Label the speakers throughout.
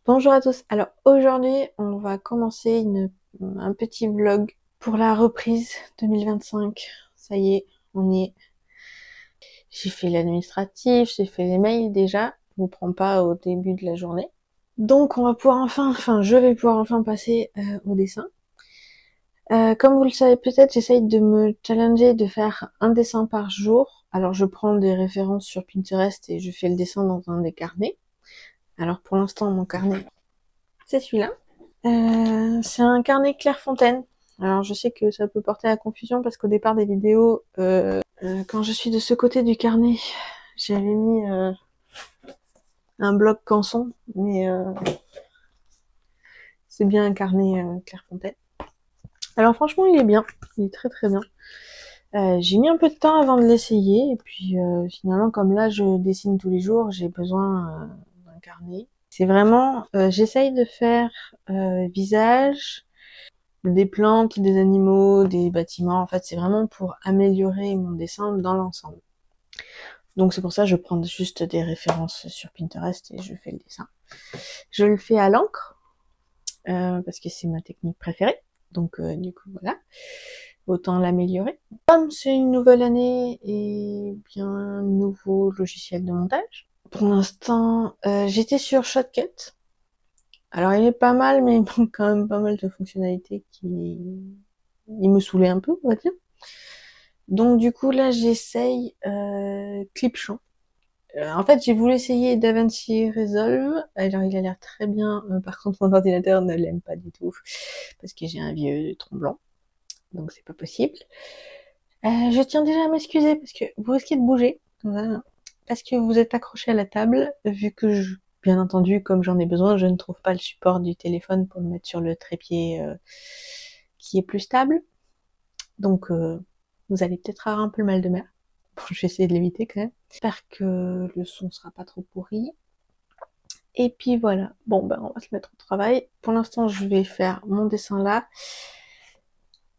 Speaker 1: Bonjour à tous. Alors aujourd'hui, on va commencer un petit vlog pour la reprise 2025. Ça y est, on y est. J'ai fait l'administratif, j'ai fait les mails déjà. Je vous prends pas au début de la journée. Donc on va pouvoir je vais pouvoir enfin passer au dessin. Comme vous le savez peut-être, j'essaye de me challenger de faire un dessin par jour. Alors je prends des références sur Pinterest et je fais le dessin dans un des carnets. Alors pour l'instant, mon carnet, c'est celui-là. C'est un carnet Clairefontaine. Alors je sais que ça peut porter à confusion parce qu'au départ des vidéos, quand je suis de ce côté du carnet, j'avais mis un bloc Canson, mais c'est bien un carnet Clairefontaine. Alors franchement il est bien, il est très très bien. J'ai mis un peu de temps avant de l'essayer et puis finalement comme là je dessine tous les jours, j'ai besoin d'un carnet. C'est vraiment, j'essaye de faire visage, des plantes, des animaux, des bâtiments. En fait, c'est vraiment pour améliorer mon dessin dans l'ensemble. Donc c'est pour ça que je prends juste des références sur Pinterest et je fais le dessin. Je le fais à l'encre parce que c'est ma technique préférée. Donc du coup voilà, autant l'améliorer. Comme c'est une nouvelle année et bien un nouveau logiciel de montage. Pour l'instant, j'étais sur Shotcut. Alors il est pas mal, mais il manque quand même pas mal de fonctionnalités qui il me saoulait un peu, on va dire. Donc du coup là j'essaye Clipchamp. En fait j'ai voulu essayer DaVinci Resolve, alors il a l'air très bien, par contre mon ordinateur ne l'aime pas du tout, parce que j'ai un vieux tronc blanc, donc c'est pas possible. Je tiens déjà à m'excuser, parce que vous risquez de bouger, voilà, parce que vous êtes accroché à la table, vu que bien entendu, comme j'en ai besoin, je ne trouve pas le support du téléphone pour le mettre sur le trépied qui est plus stable. Donc vous allez peut-être avoir un peu le mal de mer. Bon, je vais essayer de l'éviter quand même. J'espère que le son sera pas trop pourri. Et puis voilà. Bon ben on va se mettre au travail. Pour l'instant je vais faire mon dessin là.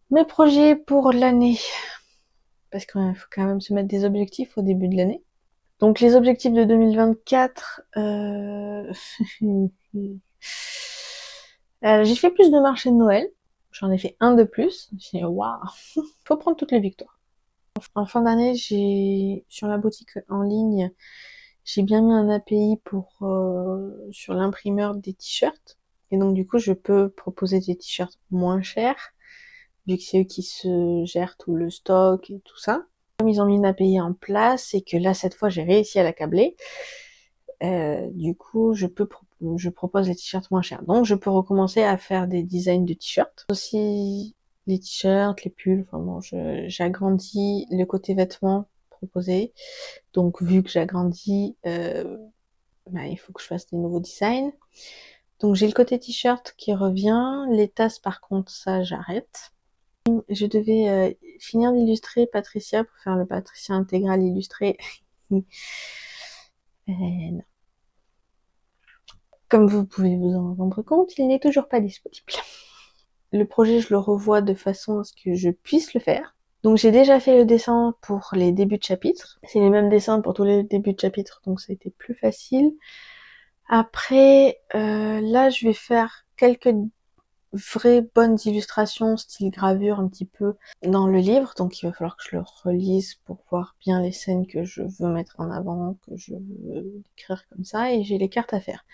Speaker 1: Mes projets pour l'année. Parce qu'il faut quand même se mettre des objectifs au début de l'année. Donc les objectifs de 2024, j'ai fait plus de marchés de Noël. J'en ai fait un de plus. J'ai dit waouh, faut prendre toutes les victoires. En fin d'année, sur la boutique en ligne, j'ai bien mis un API pour sur l'imprimeur des t-shirts. Et donc du coup, je peux proposer des t-shirts moins chers, vu que c'est eux qui se gèrent tout le stock et tout ça. Comme ils ont mis une API en place et que là, cette fois, j'ai réussi à la câbler, du coup, je propose les t-shirts moins chers. Donc, je peux recommencer à faire des designs de t-shirts. Aussi, les t-shirts, les pulls, enfin bon, j'agrandis le côté vêtements proposés. Donc, vu que j'agrandis, il faut que je fasse des nouveaux designs. Donc, j'ai le côté t-shirt qui revient. Les tasses, par contre, ça, j'arrête. Je devais finir d'illustrer Patricia pour faire le Patricia intégral illustré. Non. Comme vous pouvez vous en rendre compte, il n'est toujours pas disponible. Le projet, je le revois de façon à ce que je puisse le faire. Donc j'ai déjà fait le dessin pour les débuts de chapitre. C'est les mêmes dessins pour tous les débuts de chapitre, donc ça a été plus facile. Après, là, je vais faire quelques vraies bonnes illustrations, style gravure un petit peu dans le livre, donc il va falloir que je le relise pour voir bien les scènes que je veux mettre en avant, que je veux écrire comme ça, et j'ai les cartes à faire.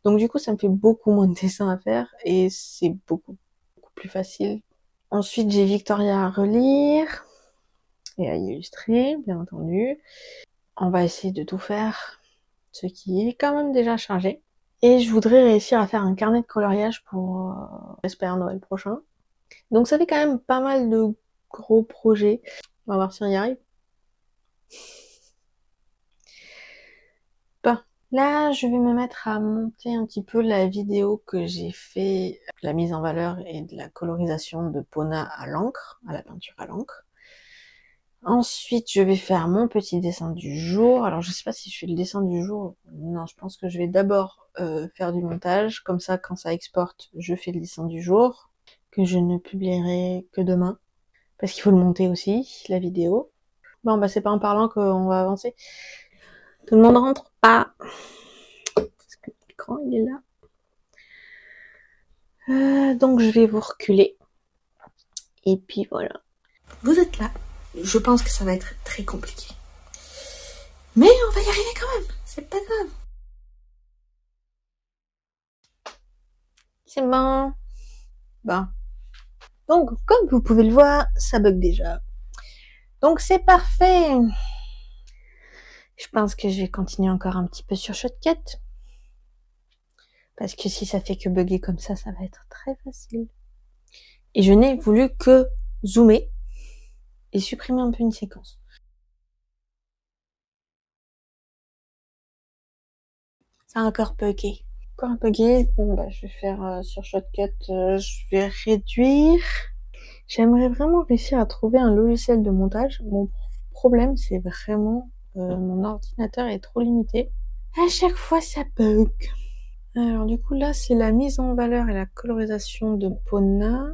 Speaker 1: Donc du coup ça me fait beaucoup moins de dessins à faire, et c'est beaucoup plus facile. Ensuite j'ai Victoria à relire, et à illustrer, bien entendu. On va essayer de tout faire, ce qui est quand même déjà chargé. Et je voudrais réussir à faire un carnet de coloriage pour j'espère Noël prochain. Donc ça fait quand même pas mal de gros projets. On va voir si on y arrive. Bon, là je vais me mettre à monter un petit peu la vidéo que j'ai fait, la mise en valeur et de la colorisation de Pona à l'encre, à la peinture à l'encre. Ensuite, je vais faire mon petit dessin du jour. Alors, je sais pas si je fais le dessin du jour. Non, je pense que je vais d'abord faire du montage. Comme ça, quand ça exporte, je fais le dessin du jour, que je ne publierai que demain. Parce qu'il faut le monter aussi, la vidéo. Bon, bah c'est pas en parlant qu'on va avancer. Tout le monde rentre pas. Parce que l'écran, il est là. Donc je vais vous reculer. Et puis voilà. Vous êtes là. Je pense que ça va être très compliqué. Mais on va y arriver quand même. C'est pas grave. C'est bon. Bon. Donc, comme vous pouvez le voir, ça bug déjà. Donc c'est parfait. Je pense que je vais continuer encore un petit peu sur Shotcut. Parce que si ça fait que bugger comme ça va être très facile. Et je n'ai voulu que zoomer et supprimer un peu une séquence. Ça a encore bugué. Encore un bugué. Bon bah je vais faire sur Shotcut, je vais réduire. J'aimerais vraiment réussir à trouver un logiciel de montage. Mon problème c'est vraiment mon ordinateur est trop limité. À chaque fois ça bug. Alors du coup là c'est la mise en valeur et la colorisation de Pona.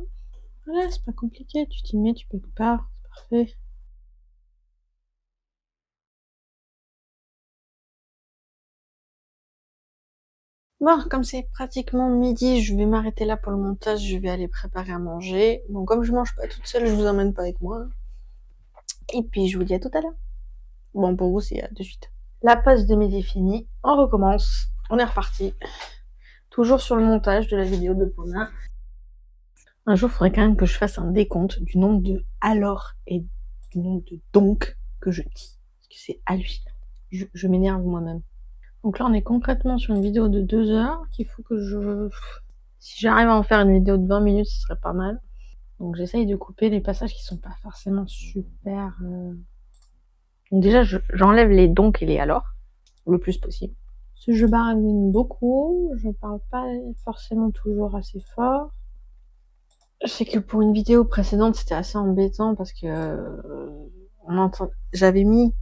Speaker 1: Voilà, c'est pas compliqué, tu t'y mets, tu bugs pas, c'est parfait. Bon, comme c'est pratiquement midi, je vais m'arrêter là pour le montage, je vais aller préparer à manger. Bon, comme je mange pas toute seule, je vous emmène pas avec moi. Et puis je vous dis à tout à l'heure. Bon, pour vous, c'est à de suite. La pause de midi est finie, on recommence, on est reparti. Toujours sur le montage de la vidéo de Pona. Un jour, il faudrait quand même que je fasse un décompte du nombre de alors et du nombre de donc que je dis. Parce que c'est hallucinant. Je m'énerve moi-même. Donc là, on est concrètement sur une vidéo de 2 heures qu'il faut que je... Si j'arrive à en faire une vidéo de 20 minutes, ce serait pas mal. Donc j'essaye de couper les passages qui sont pas forcément super... Donc déjà, j'enlève les donc et les alors, le plus possible. Parce que je baragouine beaucoup, je parle pas forcément toujours assez fort. Je sais que pour une vidéo précédente, c'était assez embêtant parce que j'avais mis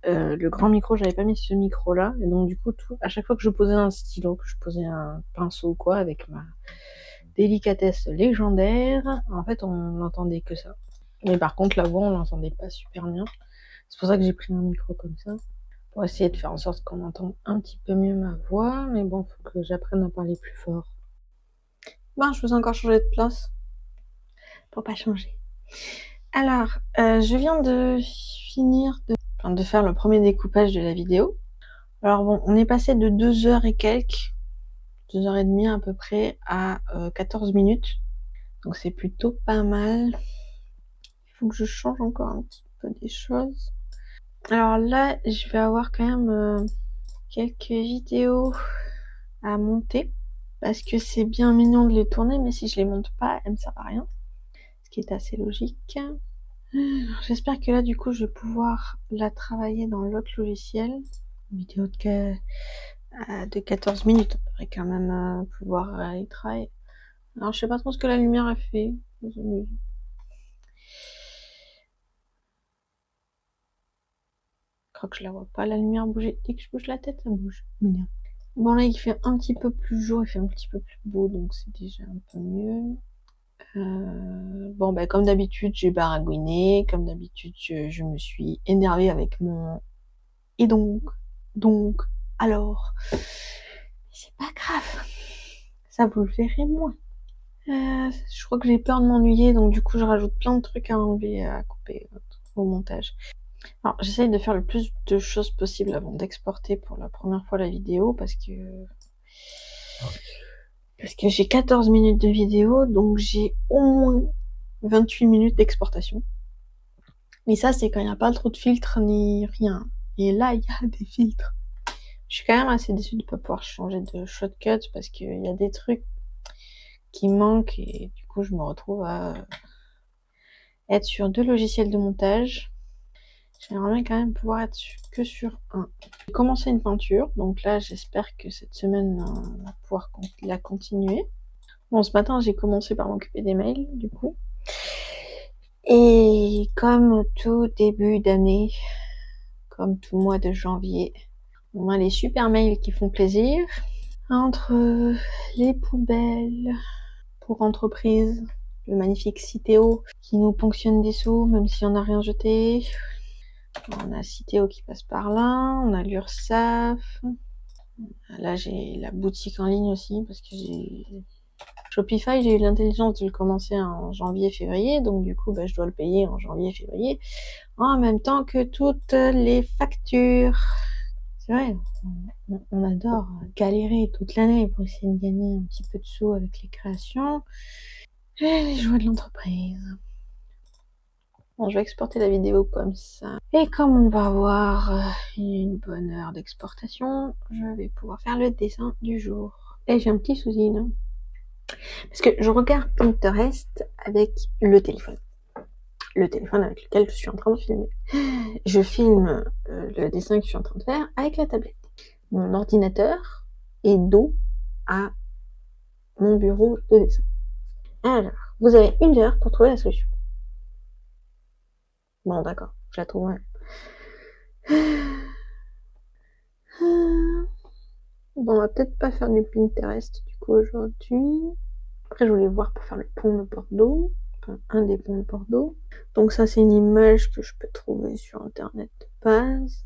Speaker 1: le grand micro, j'avais pas mis ce micro là, et donc du coup, à chaque fois que je posais un stylo, que je posais un pinceau ou quoi, avec ma délicatesse légendaire, en fait, on n'entendait que ça. Mais par contre, la voix, on l'entendait pas super bien. C'est pour ça que j'ai pris un micro comme ça, pour essayer de faire en sorte qu'on entende un petit peu mieux ma voix, mais bon, faut que j'apprenne à parler plus fort. Bon, je vous ai encore changé de place, pour pas changer. Alors, je viens de finir de faire le premier découpage de la vidéo. Alors bon, on est passé de 2 heures et quelques, 2 heures et demie à peu près, à 14 minutes. Donc c'est plutôt pas mal. Il faut que je change encore un petit peu des choses. Alors là, je vais avoir quand même quelques vidéos à monter. Parce que c'est bien mignon de les tourner, mais si je les monte pas, elles me servent à rien. Ce qui est assez logique. J'espère que là, du coup, je vais pouvoir la travailler dans l'autre logiciel. Une vidéo de 14 minutes. On devrait quand même pouvoir y travailler. Alors, je sais pas trop ce que la lumière a fait. Je crois que je la vois pas, la lumière bouger. Dès que je bouge la tête, ça bouge. Mignon. Bon, là, il fait un petit peu plus jour, il fait un petit peu plus beau, donc c'est déjà un peu mieux. Bon, bah, comme d'habitude, j'ai baragouiné. Comme d'habitude, je me suis énervée avec mon... Et donc, alors... C'est pas grave. Ça, vous le verrez moins. Je crois que j'ai peur de m'ennuyer, donc du coup, je rajoute plein de trucs à enlever, à couper au montage. Alors, j'essaye de faire le plus de choses possible avant d'exporter pour la première fois la vidéo, parce que j'ai 14 minutes de vidéo, donc j'ai au moins 28 minutes d'exportation. Mais ça, c'est quand il n'y a pas trop de filtres ni rien. Et là, il y a des filtres. Je suis quand même assez déçue de ne pas pouvoir changer de shortcut, parce qu'il y a des trucs qui manquent, et du coup, je me retrouve à être sur 2 logiciels de montage. J'aimerais bien quand même pouvoir être que sur un. J'ai commencé une peinture, donc là j'espère que cette semaine on va pouvoir la continuer. Bon, ce matin j'ai commencé par m'occuper des mails du coup. Et comme tout début d'année, comme tout mois de janvier, on a les super mails qui font plaisir. Entre les poubelles pour entreprises, le magnifique Citeo qui nous ponctionne des sous même si on n'a rien jeté. On a Citeo qui passe par là, on a l'URSSAF. Là, j'ai la boutique en ligne aussi parce que j'ai Shopify, j'ai eu l'intelligence de le commencer en janvier-février, donc du coup, je dois le payer en janvier-février, en même temps que toutes les factures. C'est vrai, on adore galérer toute l'année pour essayer de gagner un petit peu de sous avec les créations. Et les joies de l'entreprise. Bon, je vais exporter la vidéo comme ça. Et comme on va avoir une bonne heure d'exportation, je vais pouvoir faire le dessin du jour. Et j'ai un petit souci, non? Parce que je regarde Pinterest avec le téléphone. Le téléphone avec lequel je suis en train de filmer. Je filme le dessin que je suis en train de faire avec la tablette. Mon ordinateur est dos à mon bureau de dessin. Alors, vous avez 1 heure pour trouver la solution. Bon, d'accord, je la trouverai. Bon, on va peut-être pas faire du Pinterest du coup aujourd'hui. Après, je voulais voir pour faire le pont de Bordeaux. Enfin, un des ponts de Bordeaux. Donc ça, c'est une image que je peux trouver sur internet de base.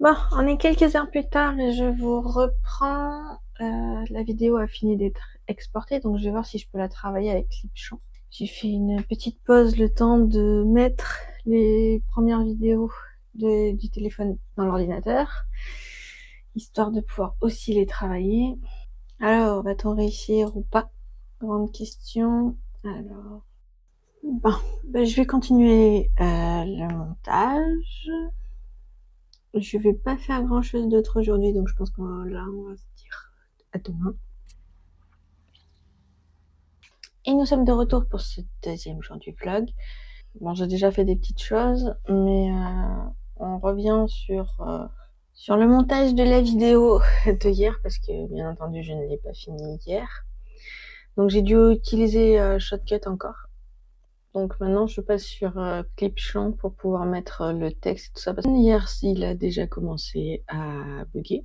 Speaker 1: Bon, on est quelques heures plus tard et je vous reprends. La vidéo a fini d'être exportée, donc je vais voir si je peux la travailler avec Clipchamp. J'ai fait une petite pause, le temps de mettre les premières vidéos du téléphone dans l'ordinateur, histoire de pouvoir aussi les travailler. Alors, va-t-on réussir ou pas? Grande question. Alors, bon, je vais continuer le montage. Je vais pas faire grand chose d'autre aujourd'hui, donc je pense qu'on va se dire à demain. Et nous sommes de retour pour ce deuxième jour du vlog. Bon, j'ai déjà fait des petites choses, mais on revient sur le montage de la vidéo de hier, parce que bien entendu je ne l'ai pas fini hier. Donc j'ai dû utiliser Shotcut encore. Donc maintenant je passe sur Clipchamp pour pouvoir mettre le texte et tout ça, parce que hier il a déjà commencé à bugger.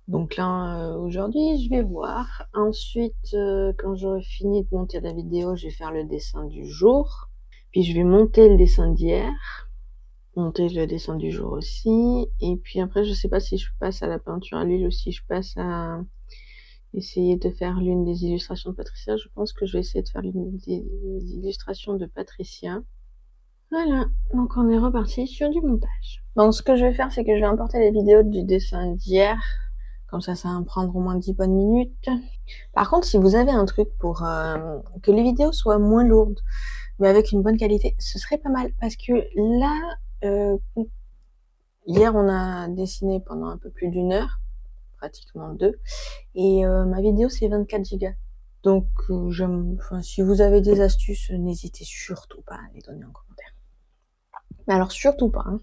Speaker 1: Donc là aujourd'hui je vais voir. Ensuite quand j'aurai fini de monter la vidéo, je vais faire le dessin du jour. Puis je vais monter le dessin d'hier, monter le dessin du jour aussi, et puis après je sais pas si je passe à la peinture à l'huile ou si je passe à essayer de faire l'une des illustrations de Patricia. Je pense que je vais essayer de faire l'une des illustrations de Patricia. Voilà, donc on est reparti sur du montage. Donc ce que je vais faire, c'est que je vais importer les vidéos du dessin d'hier, comme ça va me prendre au moins 10 bonnes minutes. Par contre, si vous avez un truc pour que les vidéos soient moins lourdes, mais avec une bonne qualité, ce serait pas mal, parce que là, hier on a dessiné pendant un peu plus d'1 heure, pratiquement 2, et ma vidéo c'est 24 gigas. Donc si vous avez des astuces, n'hésitez surtout pas à les donner en commentaire. Mais alors surtout pas, hein.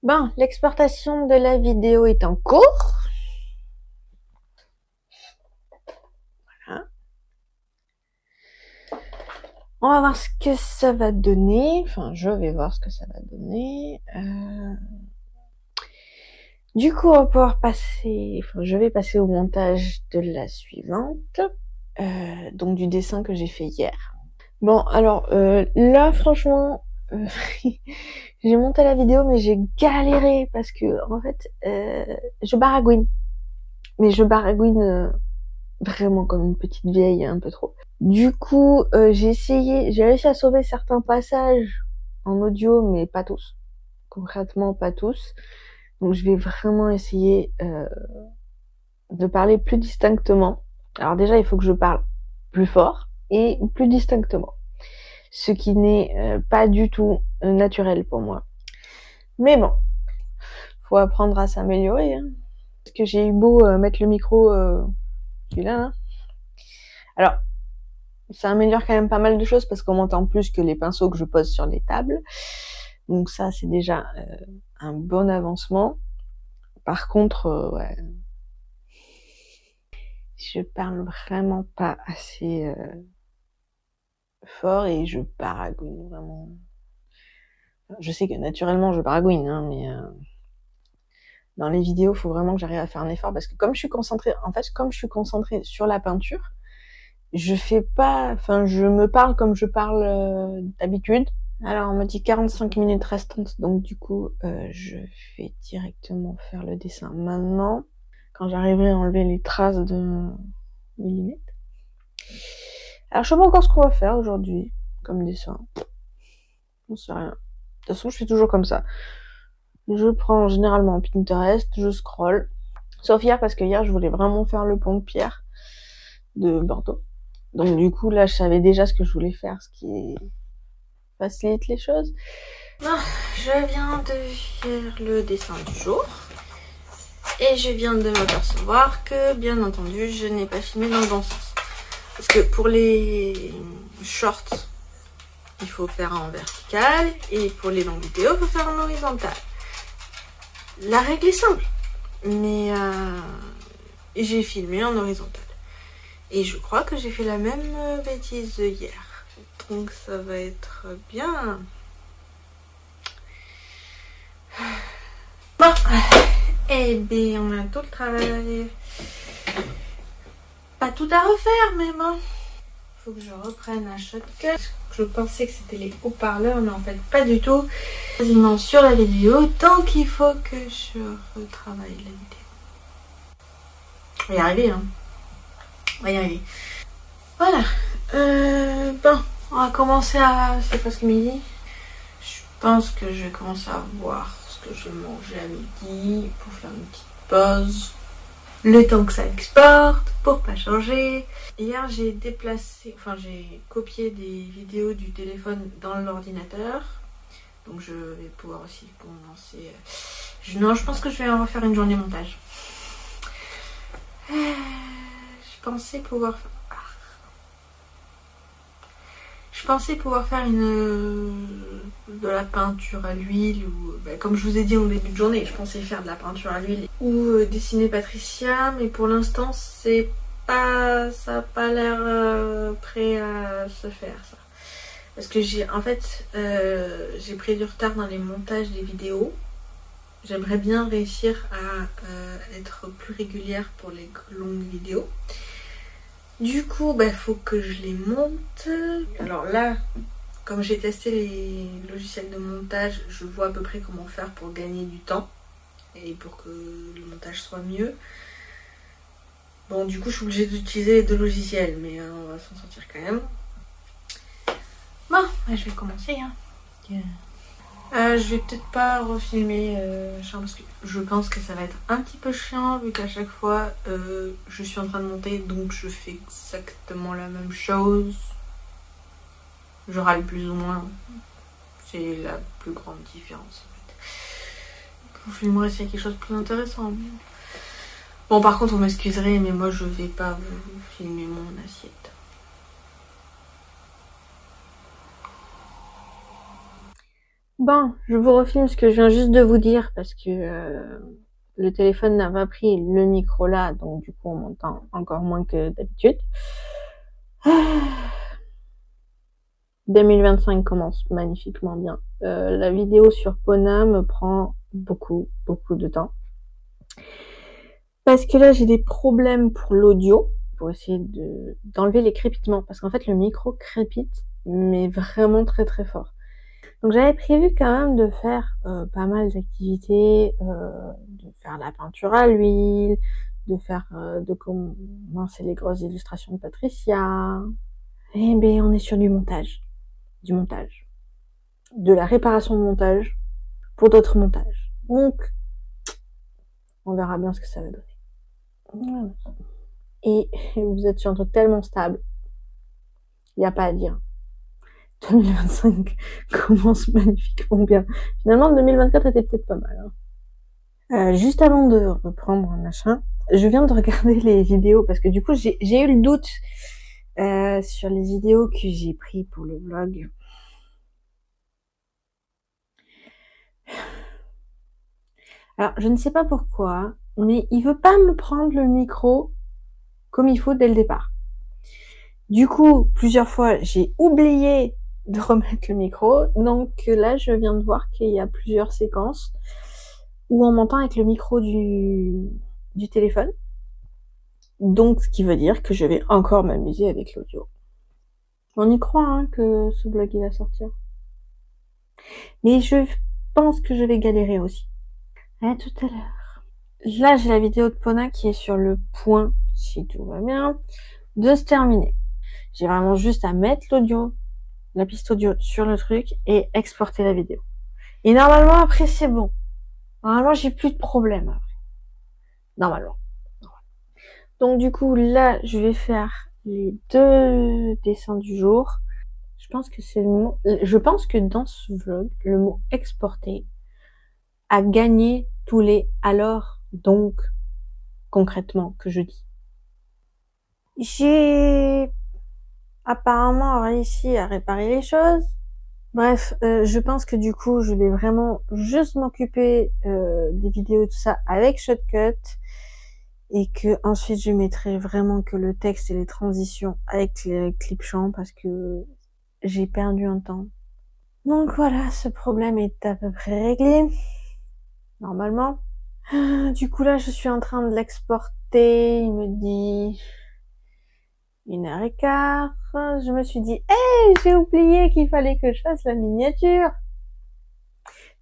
Speaker 1: Bon, l'exportation de la vidéo est en cours. Voilà. On va voir ce que ça va donner. Enfin, je vais voir ce que ça va donner. Du coup, on va pouvoir passer... Enfin, je vais passer au montage de la suivante. Donc du dessin que j'ai fait hier. Bon, alors là, franchement, j'ai monté la vidéo, mais j'ai galéré parce que, en fait, je baragouine. Mais je baragouine vraiment comme une petite vieille, un peu trop. Du coup, j'ai réussi à sauver certains passages en audio, mais pas tous. Concrètement, pas tous. Donc je vais vraiment essayer de parler plus distinctement. Alors déjà, il faut que je parle plus fort et plus distinctement. Ce qui n'est pas du tout naturel pour moi. Mais bon, faut apprendre à s'améliorer. Hein. Parce que j'ai eu beau mettre le micro, celui-là, hein. Alors, ça améliore quand même pas mal de choses parce qu'on m'entend plus que les pinceaux que je pose sur les tables. Donc ça, c'est déjà un bon avancement. Par contre, ouais, je parle vraiment pas assez fort et je baragouine vraiment. Je sais que naturellement je baragouine, hein, mais Dans les vidéos, il faut vraiment que j'arrive à faire un effort parce que comme je suis concentrée, en fait, comme je suis concentrée sur la peinture, je fais pas, enfin, je me parle comme je parle d'habitude. Alors, on me dit 45 minutes restantes, donc du coup, je vais directement faire le dessin maintenant, quand j'arriverai à enlever les traces de mes lunettes. Alors, je sais pas encore ce qu'on va faire aujourd'hui, comme dessin. On sait rien. De toute façon, je fais toujours comme ça. Je prends généralement Pinterest, je scroll. Sauf hier, parce que hier, je voulais vraiment faire le pont de pierre de Bordeaux. Donc du coup, là, je savais déjà ce que je voulais faire, ce qui facilite les choses. Bon, je viens de faire le dessin du jour. Et je viens de m'apercevoir que, bien entendu, je n'ai pas filmé dans le bon sens. Parce que pour les shorts, il faut faire en vertical. Et pour les longues vidéos, il faut faire en horizontal. La règle est simple. Mais j'ai filmé en horizontal. Et je crois que j'ai fait la même bêtise hier. Donc ça va être bien. Bon. Eh bien, on a tout le travail. Pas tout à refaire, mais bon. Faut que je reprenne un shotgun. Je pensais que c'était les haut-parleurs, mais en fait pas du tout. Quasiment sur la vidéo, donc il faut que je retravaille la vidéo. On va y arriver, hein. On va y arriver. Voilà. Bon, on va commencer à... C'est presque midi. Je pense que je vais commencer à voir ce que je vais manger à midi pour faire une petite pause. Le temps que ça exporte, pour pas changer. Hier, j'ai déplacé... Enfin, j'ai copié des vidéos du téléphone dans l'ordinateur. Donc, je vais pouvoir aussi commencer... Non, je pense que je vais en refaire une journée montage. Je pensais pouvoir faire de la peinture à l'huile ou comme je vous ai dit au début de journée, je pensais faire de la peinture à l'huile ou dessiner Patricia, mais pour l'instant ça n'a pas l'air prêt à se faire ça. Parce que j'ai pris du retard dans les montages des vidéos. J'aimerais bien réussir à être plus régulière pour les longues vidéos. Du coup, faut que je les monte. Alors là, comme j'ai testé les logiciels de montage, je vois à peu près comment faire pour gagner du temps et pour que le montage soit mieux. Bon, du coup, je suis obligée d'utiliser les deux logiciels, mais on va s'en sortir quand même. Bon, je vais commencer. Hein. Je vais peut-être pas refilmer parce que je pense que ça va être un petit peu chiant vu qu'à chaque fois je suis en train de monter, donc je fais exactement la même chose. Je râle plus ou moins. C'est la plus grande différence en fait. Vous filmerez s'il y a quelque chose de plus intéressant. Bon, par contre, vous m'excuserez, mais moi je vais pas vous filmer mon assiette. Bon, je vous refilme ce que je viens juste de vous dire parce que le téléphone n'a pas pris le micro là, donc du coup on m'entend encore moins que d'habitude. 2025 commence magnifiquement bien. La vidéo sur Pona me prend beaucoup de temps. Parce que là j'ai des problèmes pour l'audio, pour essayer d'enlever les crépitements. Parce qu'en fait le micro crépite, mais vraiment très fort. Donc j'avais prévu quand même de faire pas mal d'activités, de faire de la peinture à l'huile, de faire de commencer les grosses illustrations de Patricia. Eh ben on est sur du montage, de la réparation de montage pour d'autres montages. Donc on verra bien ce que ça va donner. Voilà. Et vous êtes sur un truc tellement stable, il n'y a pas à dire. 2025 commence magnifiquement bien. Finalement, 2024 était peut-être pas mal. Hein. Juste avant de reprendre un machin, je viens de regarder les vidéos parce que du coup, j'ai eu le doute sur les vidéos que j'ai pris pour le vlog. Alors, je ne sais pas pourquoi, mais il veut pas me prendre le micro comme il faut dès le départ. Du coup, plusieurs fois, j'ai oublié de remettre le micro. Donc là, je viens de voir qu'il y a plusieurs séquences ou on m'entend avec le micro du téléphone. Donc, ce qui veut dire que je vais encore m'amuser avec l'audio. On y croit hein, que ce vlog il va sortir. Mais je pense que je vais galérer aussi. À tout à l'heure. Là, j'ai la vidéo de Pona qui est sur le point, si tout va bien, de se terminer. J'ai vraiment juste à mettre l'audio, la piste audio sur le truc et exporter la vidéo. Et normalement, après, c'est bon. Normalement, j'ai plus de problème après. Normalement. Donc, du coup, là, je vais faire les 2 dessins du jour. Je pense que c'est le mot, je pense que dans ce vlog, le mot exporter a gagné tous les alors, donc, concrètement, que je dis. J'ai apparemment réussi à réparer les choses. Bref, je pense que du coup, je vais vraiment juste m'occuper des vidéos et tout ça avec Shotcut et que ensuite je mettrai vraiment que le texte et les transitions avec les Clipchamp parce que j'ai perdu un temps. Donc voilà, ce problème est à peu près réglé, normalement. Du coup là, je suis en train de l'exporter, il me dit 1h15. Je me suis dit, hey, j'ai oublié qu'il fallait que je fasse la miniature.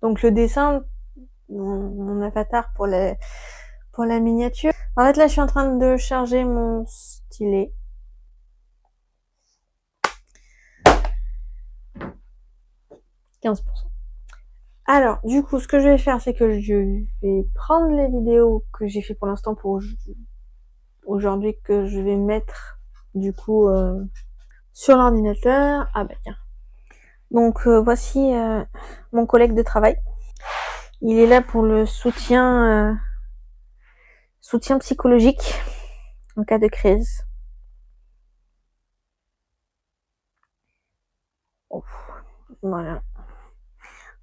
Speaker 1: Donc le dessin, mon avatar pour la miniature. En fait là, je suis en train de charger mon stylet. « 15%. Alors, du coup, ce que je vais faire, c'est que je vais prendre les vidéos que j'ai fait pour l'instant pour aujourd'hui, que je vais mettre, du coup, sur l'ordinateur. Ah bah tiens. Donc, voici mon collègue de travail. Il est là pour le soutien psychologique en cas de crise. Oh, voilà.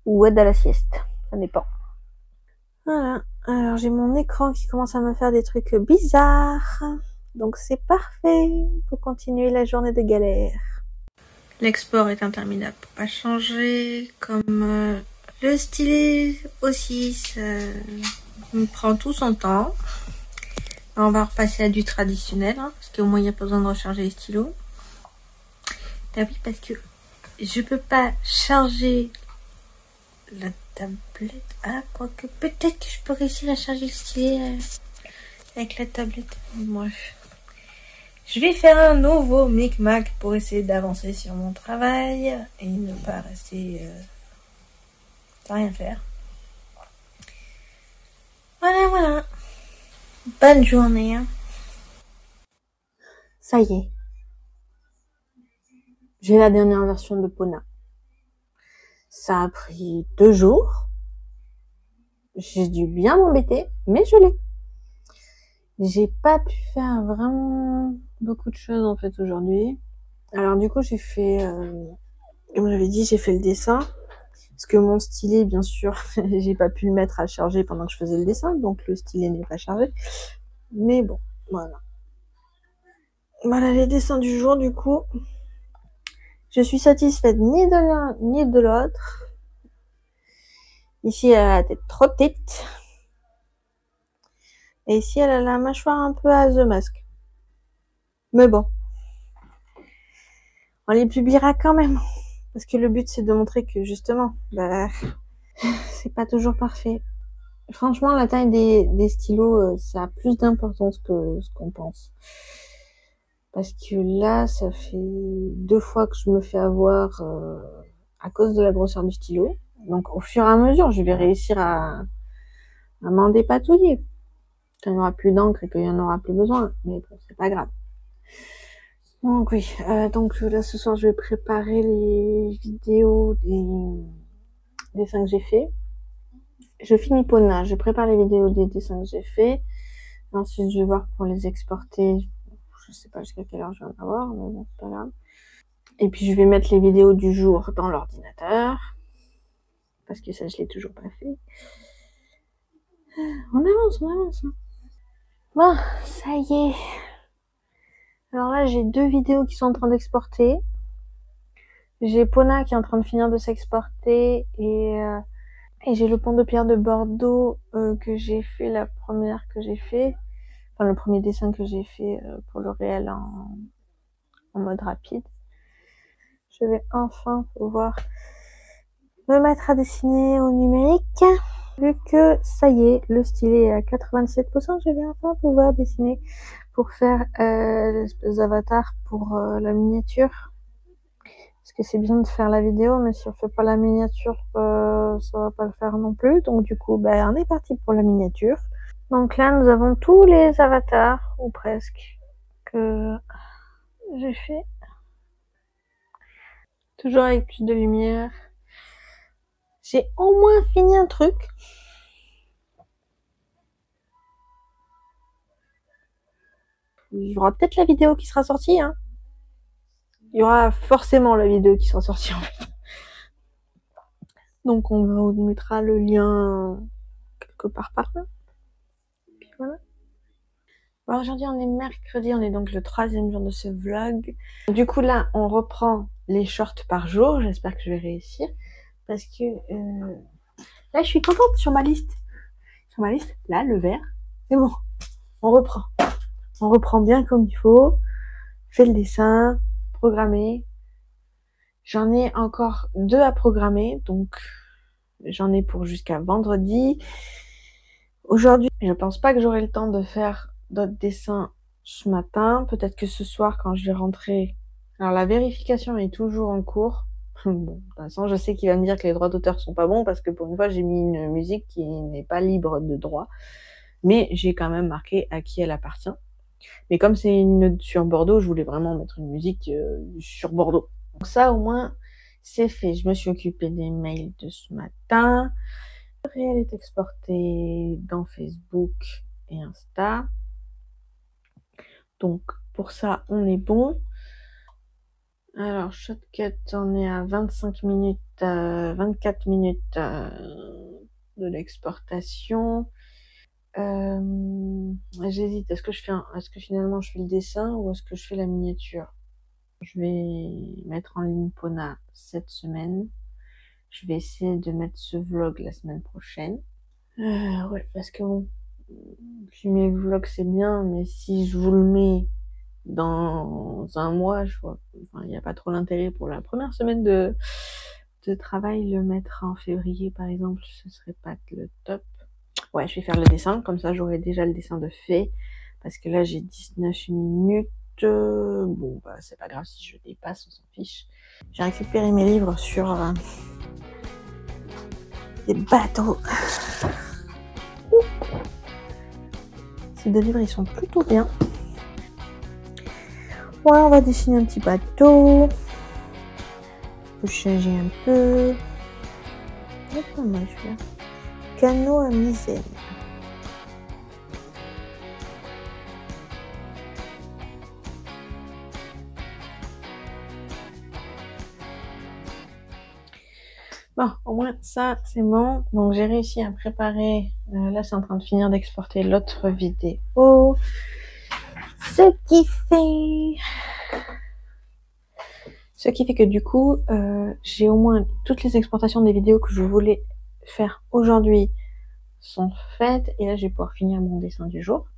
Speaker 1: Ou aide à la sieste, ça dépend. Voilà, alors j'ai mon écran qui commence à me faire des trucs bizarres. Donc c'est parfait pour continuer la journée de galère. L'export est interminable pour pas changer, comme le stylet aussi, ça me prend tout son temps. On va repasser à du traditionnel, hein, parce qu'au moins il n'y a pas besoin de recharger les stylos. Ah oui, parce que je peux pas charger la tablette. Ah, quoique peut-être que je peux réussir à charger le stylet avec la tablette. Bref. Je vais faire un nouveau micmac pour essayer d'avancer sur mon travail et ne pas rester sans rien faire. Voilà, voilà. Bonne journée. Hein. Ça y est. J'ai la dernière version de Pona. Ça a pris 2 jours. J'ai dû bien m'embêter, mais je l'ai. J'ai pas pu faire vraiment beaucoup de choses en fait aujourd'hui. Alors du coup j'ai fait, comme j'avais dit, j'ai fait le dessin. Parce que mon stylet, bien sûr, j'ai pas pu le mettre à charger pendant que je faisais le dessin, donc le stylet n'est pas chargé. Mais bon, voilà. Voilà les dessins du jour du coup. Je suis satisfaite ni de l'un ni de l'autre. Ici elle a la tête trop petite. Et ici elle a la mâchoire un peu à The Mask. Mais bon. On les publiera quand même. Parce que le but c'est de montrer que justement, bah, c'est pas toujours parfait. Franchement, la taille des stylos, ça a plus d'importance que ce qu'on pense. Parce que là, ça fait 2 fois que je me fais avoir à cause de la grosseur du stylo. Donc au fur et à mesure, je vais réussir à m'en dépatouiller. Quand il n'y aura plus d'encre et qu'il y en aura plus besoin. Mais bon, c'est pas grave. Donc oui, donc là ce soir je vais préparer les vidéos des dessins que j'ai fait. Je finis Pona, je prépare les vidéos des dessins que j'ai fait. Ensuite je vais voir pour les exporter. Je sais pas jusqu'à quelle heure je vais en avoir, mais bon, c'est pas grave. Et puis je vais mettre les vidéos du jour dans l'ordinateur. Parce que ça je l'ai toujours pas fait. On avance, on avance. Hein. Bon, ça y est. Alors là j'ai 2 vidéos qui sont en train d'exporter. J'ai Pona qui est en train de finir de s'exporter et Et j'ai le pont de pierre de Bordeaux que j'ai fait, la première que j'ai fait, enfin le premier dessin que j'ai fait pour le réel en mode rapide. Je vais enfin pouvoir me mettre à dessiner au numérique. Vu que ça y est, le stylet est à 87%, je vais enfin pouvoir dessiner pour faire l'espèce d'avatar pour la miniature. Parce que c'est bien de faire la vidéo, mais si on fait pas la miniature, ça va pas le faire non plus. Donc du coup, on est parti pour la miniature. Donc là, nous avons tous les avatars, ou presque, que j'ai fait. Toujours avec plus de lumière. J'ai au moins fini un truc. Il y aura peut-être la vidéo qui sera sortie, hein. Il y aura forcément la vidéo qui sera sortie en fait. Donc on vous mettra le lien quelque part par là. Et puis voilà. Bon, aujourd'hui on est mercredi, on est donc le 3e jour de ce vlog. Du coup là on reprend les shorts par jour, j'espère que je vais réussir. Parce que là je suis contente sur ma liste. Sur ma liste, là le vert, c'est bon. On reprend. On reprend bien comme il faut. Fait le dessin, programmé. J'en ai encore 2 à programmer, donc j'en ai pour jusqu'à vendredi. Aujourd'hui, je pense pas que j'aurai le temps de faire d'autres dessins ce matin. Peut-être que ce soir, quand je vais rentrer. Alors, la vérification est toujours en cours. Bon, de toute façon, je sais qu'il va me dire que les droits d'auteur sont pas bons parce que pour une fois, j'ai mis une musique qui n'est pas libre de droit. Mais j'ai quand même marqué à qui elle appartient. Mais comme c'est une sur Bordeaux, je voulais vraiment mettre une musique sur Bordeaux. Donc ça, au moins, c'est fait. Je me suis occupée des mails de ce matin. Le réel est exporté dans Facebook et Insta. Donc, pour ça, on est bon. Alors, Shotcut, on est à 25 minutes, 24 minutes de l'exportation. J'hésite. Est-ce que finalement je fais le dessin ou est-ce que je fais la miniature? Je vais mettre en ligne Pona cette semaine. Je vais essayer de mettre ce vlog la semaine prochaine. Ouais, parce que bon, filmer le vlog c'est bien, mais si je vous le mets dans un mois, je vois, enfin, il n'y a pas trop l'intérêt pour la première semaine de travail. Le mettre en février par exemple, ce serait pas le top. Ouais, je vais faire le dessin, comme ça j'aurai déjà le dessin de fait, parce que là j'ai 19 minutes. Bon, c'est pas grave si je dépasse, on s'en fiche. J'ai récupéré mes livres sur des bateaux. Ces 2 livres, ils sont plutôt bien. Ouais, on va dessiner un petit bateau. On peut changer un peu. C'est pas mal, celui-là. Canot à misaine. Bon, au moins ça c'est bon. Donc j'ai réussi à préparer. Là c'est en train de finir d'exporter l'autre vidéo. Ce qui fait que du coup j'ai au moins toutes les exportations des vidéos que je voulais faire aujourd'hui sont faites. Et là je vais pouvoir finir mon dessin du jour.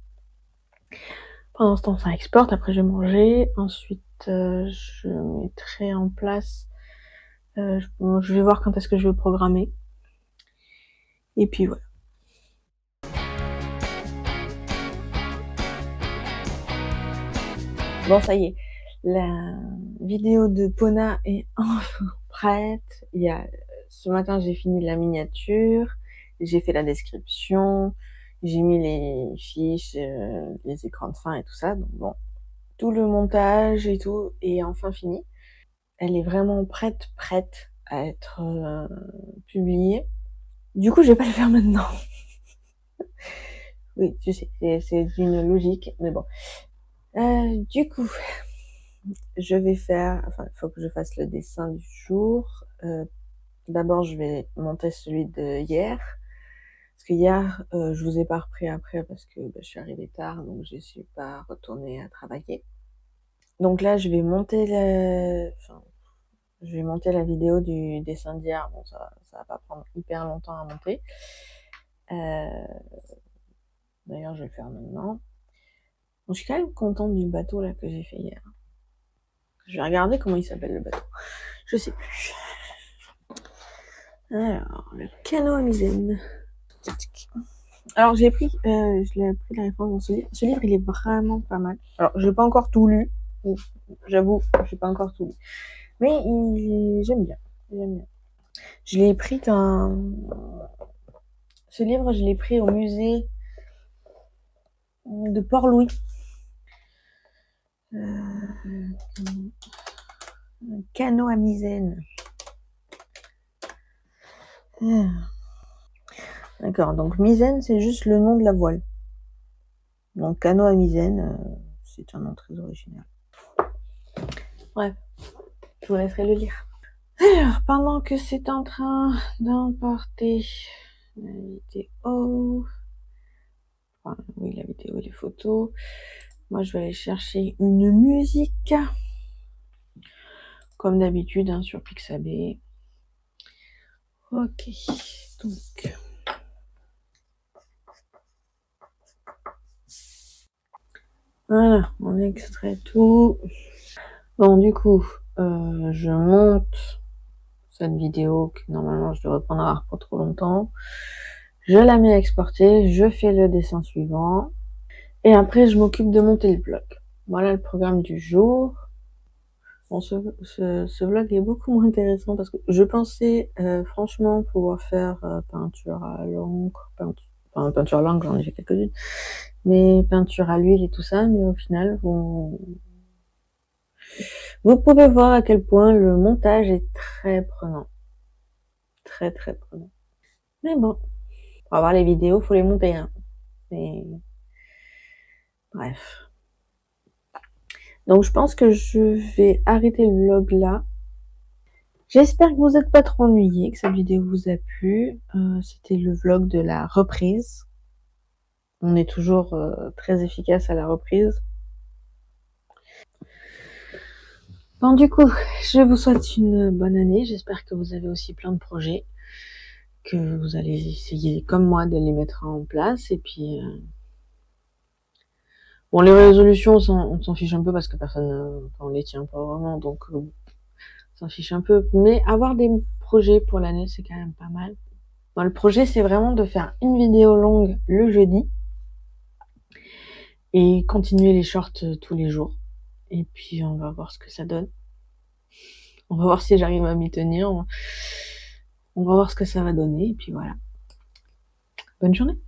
Speaker 1: Pendant ce temps ça exporte. Après je vais manger. Ensuite je mettrai en place. Je vais voir quand est-ce que je vais programmer. Et puis voilà. Bon, ça y est, la vidéo de Pona est enfin prête. Ce matin, j'ai fini la miniature, j'ai fait la description, j'ai mis les fiches, les écrans de fin et tout ça. Donc bon, tout le montage et tout est enfin fini. Elle est vraiment prête à être publiée. Du coup, je vais pas le faire maintenant. Oui, tu sais, c'est d'une logique, mais bon. Du coup, je vais faire, enfin, il faut que je fasse le dessin du jour. D'abord, je vais monter celui de hier. Parce que hier, je vous ai pas repris après parce que je suis arrivée tard, donc je suis pas retournée à travailler. Donc là, je vais monter enfin, Je vais monter la vidéo du dessin d'hier. Bon, ça va pas prendre hyper longtemps à monter. D'ailleurs, je vais le faire maintenant. Bon, je suis quand même contente du bateau là que j'ai fait hier. Je vais regarder comment il s'appelle le bateau. Je sais plus. Alors, le canot à misaine. Alors, je l'ai pris la référence dans ce livre. Ce livre, il est vraiment pas mal. Alors, j'ai pas encore tout lu. J'avoue, j'ai pas encore tout lu. Mais j'aime bien. J'aime bien. Je l'ai pris ce livre, je l'ai pris au musée de Port-Louis. Un canot à misaine. D'accord, donc misaine, c'est juste le nom de la voile. Donc canot à misaine, c'est un nom très original. Bref, je vous laisserai le lire. Alors, pendant que c'est en train d'emporter la vidéo, enfin, oui, la vidéo et les photos, moi je vais aller chercher une musique, comme d'habitude, hein, sur Pixabay. Ok, donc... Voilà, on extrait tout. Bon, du coup, je monte cette vidéo que normalement je devrais pas en avoir pour trop longtemps. Je la mets à exporter, je fais le dessin suivant. Et après, je m'occupe de monter le vlog. Voilà le programme du jour. Bon, ce vlog est beaucoup moins intéressant parce que je pensais franchement pouvoir faire peinture à l'encre, peinture à l'encre, j'en ai fait quelques-unes, mais peinture à l'huile et tout ça, mais au final, vous pouvez voir à quel point le montage est très prenant. Très très prenant. Mais bon, pour avoir les vidéos, faut les monter, hein. Et... bref. Donc je pense que je vais arrêter le vlog là. J'espère que vous n'êtes pas trop ennuyés, que cette vidéo vous a plu. C'était le vlog de la reprise. On est toujours très efficace à la reprise. Bon, du coup, je vous souhaite une bonne année. J'espère que vous avez aussi plein de projets, que vous allez essayer, comme moi, de les mettre en place. Et puis, bon, les résolutions, on s'en fiche un peu parce que personne, on les tient pas vraiment, donc on s'en fiche un peu. Mais avoir des projets pour l'année, c'est quand même pas mal. Bon, le projet, c'est vraiment de faire une vidéo longue le jeudi et continuer les shorts tous les jours. Et puis, on va voir ce que ça donne. On va voir si j'arrive à m'y tenir. On va voir ce que ça va donner. Et puis voilà. Bonne journée.